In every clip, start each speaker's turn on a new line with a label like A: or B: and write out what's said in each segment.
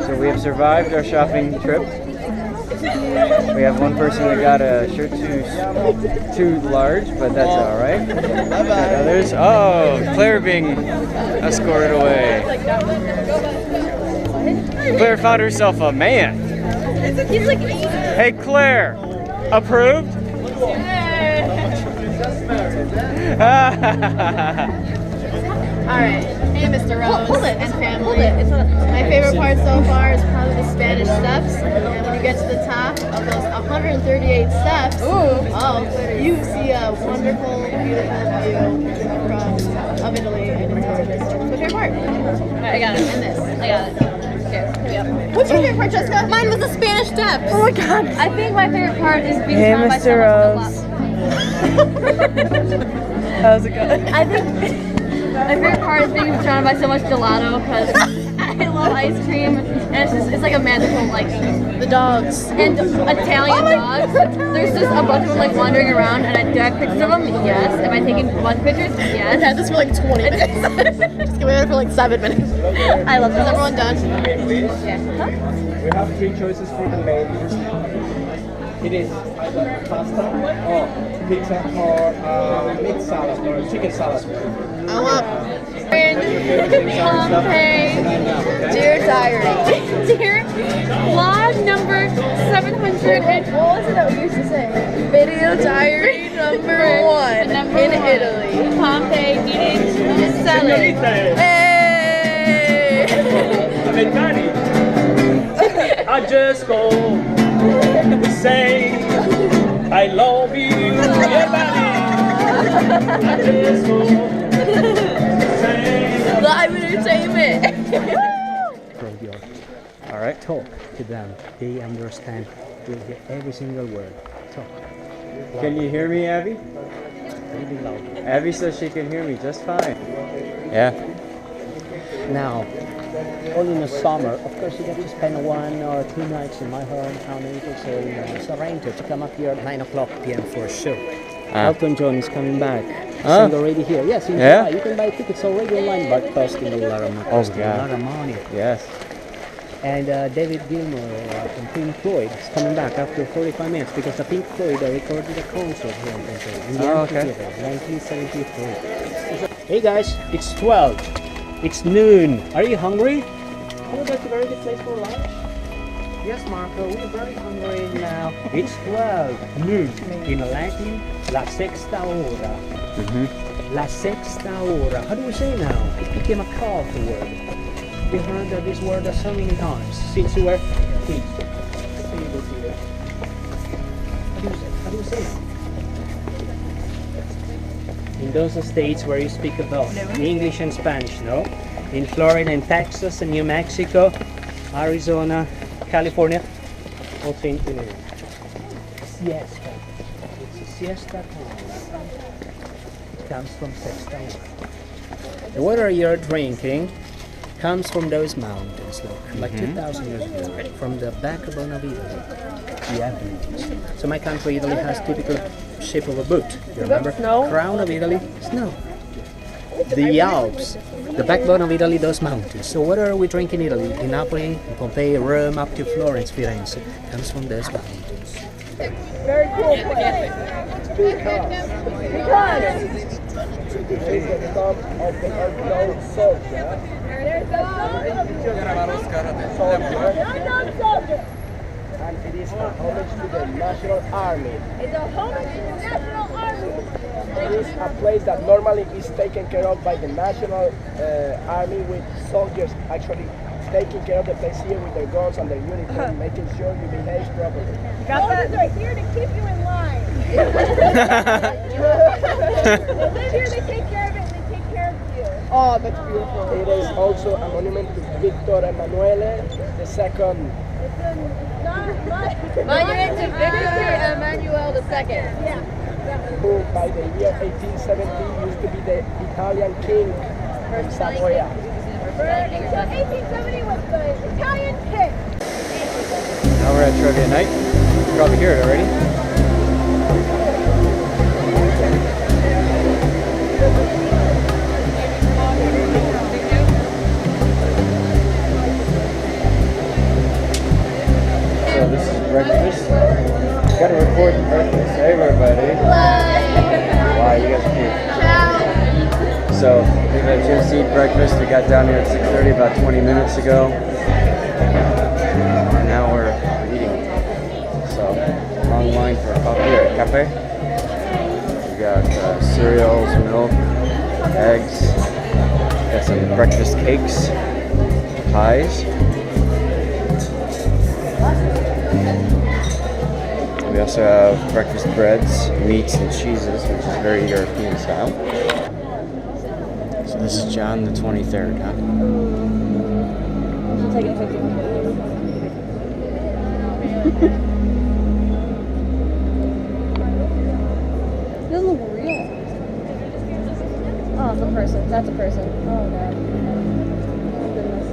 A: So we have survived our shopping trip. We have one person that got a shirt too large, but that's all right. And others, oh, Claire being escorted away. Claire found herself a man. Hey, Claire, approved?
B: Alright, hey Mr. Rose and family. My favorite part so far is probably the Spanish steps. And when you get to the top of those 138 steps, you see a wonderful, beautiful view of Italy, and it's gorgeous. What's your favorite part? I got it. And this. I got it. Okay, what's your favorite part, Jessica? Mine was the Spanish steps. Oh my god. I think my favorite part is being surrounded by so much gelato.
C: How's it going?
B: I think my favorite part is being surrounded by so much gelato because I love ice cream and it's like a magical the dogs and Italian dogs. There's just a bunch of them wandering around and do I have pictures of them? Yes. Am I taking one pictures? Yes. I've had this for 20 minutes. Just give it for 7 minutes. I love this. Is everyone done? Yeah. Huh?
D: We have 3 choices for the main. It is either pasta or pizza or meat salad or chicken salad.
B: I want Pompeii, Dear Diary. Dear vlog number 700 and what was it that we used to say? Video diary number 1 in Italy. Pompeii eating salad. Hey!
D: I just go say I love you, everybody. I just go.
B: Live entertainment.
A: All right.
E: Talk to them. They understand. They hear every single word. Talk.
A: Can you hear me, Abby?
E: Really loud.
A: Abby says she can hear me just fine. Yeah.
E: Now, only in the summer, of course, you get to spend 1 or 2 nights in my hometown, Naples, so it's arranged to come up here at 9 o'clock p.m. for a show. Elton John is coming back. He's already here. Yes, in July. You can buy tickets already online, but costing a lot of money.
A: Yes.
E: And David Gilmour from Pink Floyd is coming back after 45 minutes because the Pink Floyd recorded a concert here in Pompeii in the amphitheater, 1973. Hey guys, it's 12. It's noon. Are you hungry? Oh, that's a very good place for lunch. Yes, Marco, we're very hungry now. It's 12 noon. In Latin, la sexta ora. La sexta ora. How do we say now? It became a culture word. We heard this word so many times since you were kids. How do you say now? In those states where you speak both English and Spanish, no? In Florida and Texas and New Mexico, Arizona, California, also in Illinois. Siesta. It's a siesta time. It comes from sexta. The water you're drinking comes from those mountains, look, like 2,000 years ago, from the backbone of Italy, the Apennines. So my country, Italy, has typical shape of a boot. You remember? Crown of Italy, snow. The Alps, the backbone of Italy, those mountains. So what are we drinking in Italy? In Napoli, in Pompeii, Rome, up to Florence, Firenze, comes from those mountains.
B: Very cool.
D: Because it's the top of the unknown soldier. And it is a homage to the National Army.
B: It's a homage to the National Army.
D: It is a place that normally is taken care of by the National Army with soldiers actually taking care of the place here with their guns and their uniform, making sure you behave properly.
B: Soldiers are here to keep you in line. They live here, they take care of it, and they take care of you. Oh, that's beautiful.
D: It is also a monument to Victor Emanuele II.
B: Monument to Victor Emmanuel II. Yeah.
D: Who by the year 1870 used to be the Italian king of Savoy.
B: So 1870 was the Italian king.
A: Now we're at Trivia Night. You probably hear it already. breakfast. We got down here at 6:30 about 20 minutes ago. And now we're eating. So, long line for coffee or cafe. We got cereals, milk, eggs. Got some breakfast cakes, pies. We also have breakfast breads, meats, and cheeses, which is very European style. So this is John the 23rd, huh?
C: Take it, take it. Doesn't look real. Oh, it's a person. That's a person. Oh, God. Oh, goodness.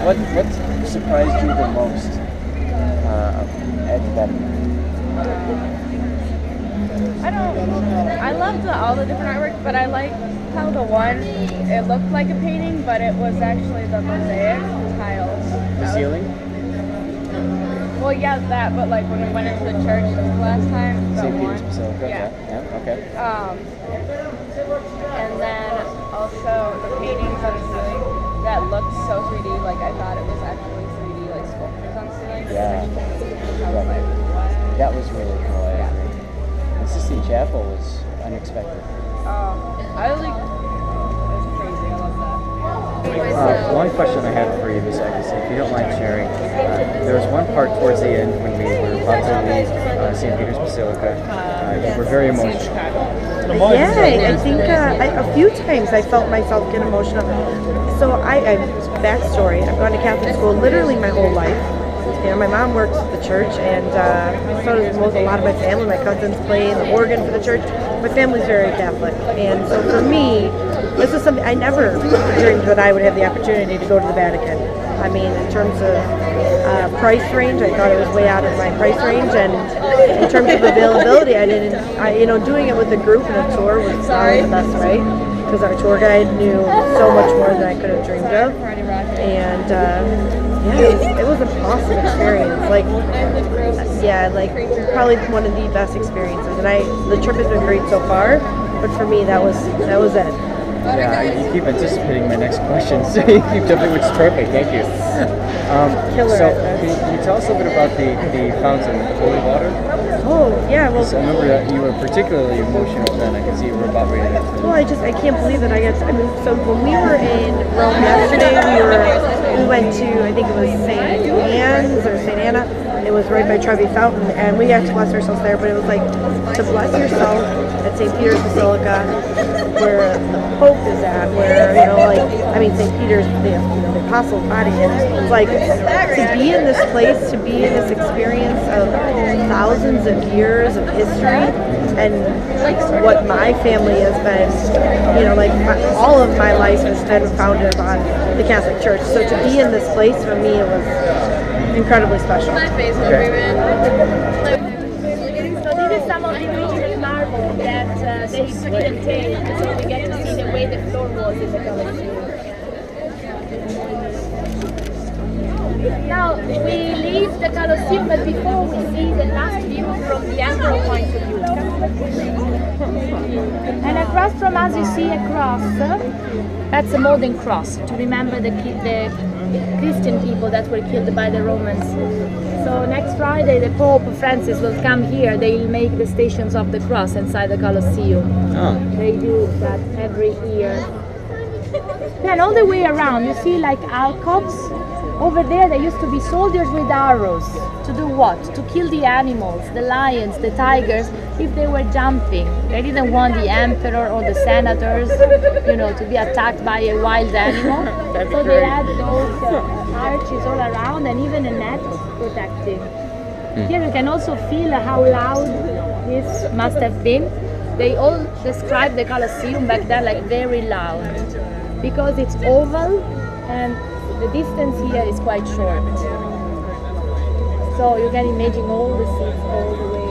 A: What surprised you the most at that?
F: I loved all the different artwork, but I liked how the one, it looked like a painting, but it was actually the mosaic tiles.
A: The ceiling?
F: Well, yeah, that, but like when we went into the church last time, the
A: St.
F: one.
A: Peter's Basilica?
F: Yeah.
A: Okay.
F: And then also the paintings on the ceiling that looked so 3D, like I thought it was actually 3D, like sculptures on the ceiling.
A: Yeah.
F: I was like, what?
A: That was really cool, I agree. The Sistine Chapel was unexpected.
F: I was like, it's crazy, I love that.
A: One question I had for you, Miss Alexis, if you don't mind sharing. There was one part towards the end when we were about to leave St. Peter's Basilica. You were very emotional.
G: Yeah, I think a few times I felt myself get emotional. So backstory, I've gone to Catholic school literally my whole life. You know, my mom works at the church, and so does a lot of my family. My cousins play the organ for the church. My family's very Catholic, and so for me, this is something I never dreamed that I would have the opportunity to go to the Vatican. I mean, in terms of price range, I thought it was way out of my price range, and in terms of availability, doing it with a group and a tour was probably the best, right? Because our tour guide knew so much more than I could have dreamed of, and it was an awesome experience. Probably one of the best experiences, and the trip has been great so far. But for me, that was it.
A: Yeah, you keep anticipating my next question, so you keep jumping, which is perfect. Thank you.
G: Killer.
A: So, can you tell us a little bit about the fountain, the holy water?
G: Oh, yeah. Well,
A: I remember that you were particularly emotional then. I could see you were about ready to.
G: Well, I can't believe that so when we were in Rome yesterday, we went to, I think it was St. Anne's or St. Anna. It was right by Trevi Fountain, and we got to bless ourselves there, but it was like to bless yourself at St. Peter's Basilica, where the Pope is at, where, St. Peter's, the Apostle's body, and it's like to be in this place, to be in this experience of thousands of years of history, and what my family has been, all of my life has been founded on the Catholic Church. So to be in this place, for me, it was incredibly special.
B: My face is
A: Okay.
H: So this is some of the original marble that they couldn't take, so we get to see the way the floor was in the Colosseum. Now we leave the Colosseum, but before we see the last view from the emperor point of view. And across from us you see a cross. That's a modern cross to remember the Christian people that were killed by the Romans. So next Friday the Pope Francis will come here. They'll make the Stations of the Cross inside the Colosseum.
A: Oh.
H: They do that every year. Then all the way around you see like alcoves. Over there there used to be soldiers with arrows. To do what? To kill the animals, the lions, the tigers, if they were jumping. They didn't want the emperor or the senators, to be attacked by a wild animal. So they had those arches all around and even a net protecting. Here you can also feel how loud this must have been. They all described the Colosseum back then like very loud because it's oval and the distance here is quite short. So you can imagine all the seats all the way